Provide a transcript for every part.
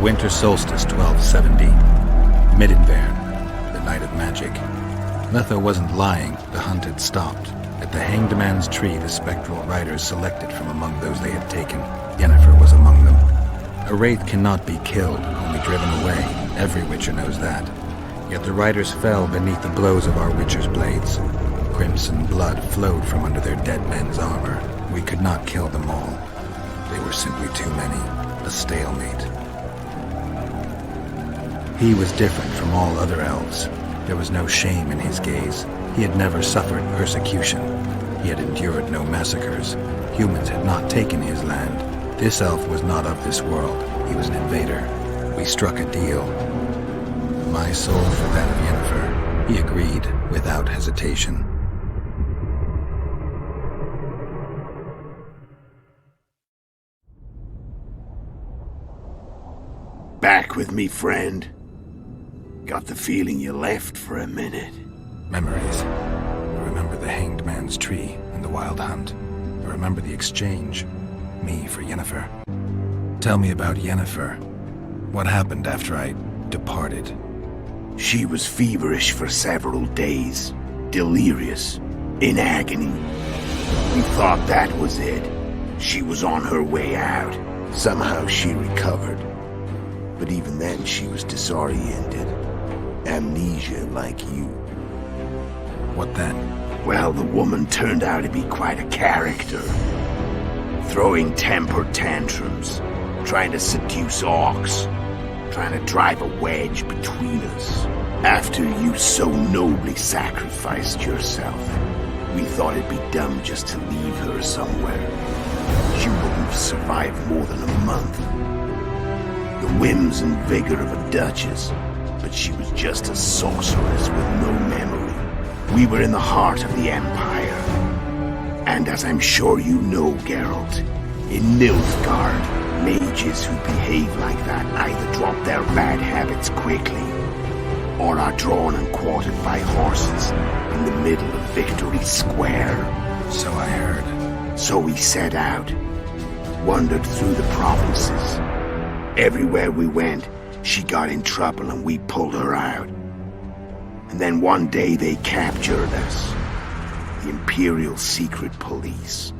winter solstice 1270. Middenvern, the night of magic. Letho wasn't lying, the hunt had stopped. At the Hanged Man's Tree, the spectral riders selected from among those they had taken. Yennefer was among them. A wraith cannot be killed, only driven away. Every witcher knows that. Yet the riders fell beneath the blows of our witcher's blades. Crimson blood flowed from under their dead men's armor. We could not kill them all. They were simply too many. A stalemate. He was different from all other elves. There was no shame in his gaze. He had never suffered persecution. He had endured no massacres. Humans had not taken his land. This elf was not of this world. He was an invader. We struck a deal. My soul for that of Yennefer. He agreed without hesitation. Back with me, friend. Got the feeling you left for a minute. Memories. I remember the Hanged Man's Tree and the Wild Hunt. I remember the exchange. Me for Yennefer. Tell me about Yennefer. What happened after I departed? She was feverish for several days. Delirious. In agony. We thought that was it. She was on her way out. Somehow she recovered. But even then she was disoriented. Amnesia like you. What then? Well, the woman turned out to be quite a character. Throwing temper tantrums, trying to seduce orcs, trying to drive a wedge between us. After you so nobly sacrificed yourself, we thought it'd be dumb just to leave her somewhere. She wouldn't have survived more than a month. The whims and vigor of a duchess, but she was just a sorceress with no memory. We were in the heart of the Empire. And as I'm sure you know, Geralt, in Nilfgaard, mages who behave like that either drop their bad habits quickly, or are drawn and quartered by horses in the middle of Victory Square. So I heard. So we set out, wandered through the provinces. Everywhere we went, she got in trouble and we pulled her out. And then one day they captured us. The Imperial Secret Police.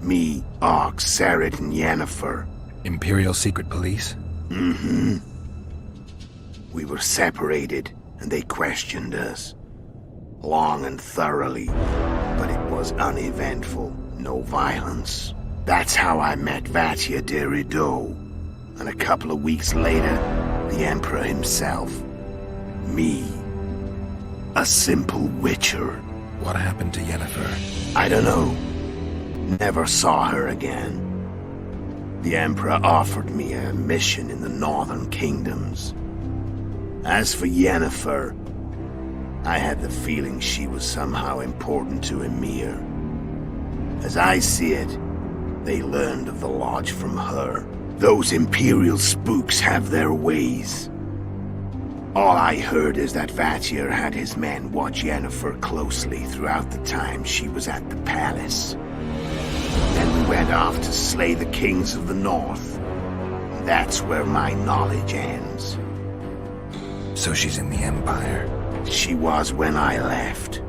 Me, Ox, Sarret, and Yennefer. Imperial Secret Police? Mm-hmm. We were separated, and they questioned us. Long and thoroughly, but it was uneventful. No violence. That's how I met Vatia de Rideau. And a couple of weeks later, the Emperor himself. Me. A simple witcher. What happened to Yennefer? I don't know. Never saw her again. The Emperor offered me a mission in the northern kingdoms. As for Yennefer, I had the feeling she was somehow important to Emir. As I see it, they learned of the lodge from her. Those Imperial spooks have their ways. All I heard is that Vatir had his men watch Yennefer closely throughout the time she was at the palace. Then we went off to slay the kings of the north. That's where my knowledge ends. So she's in the Empire? She was when I left.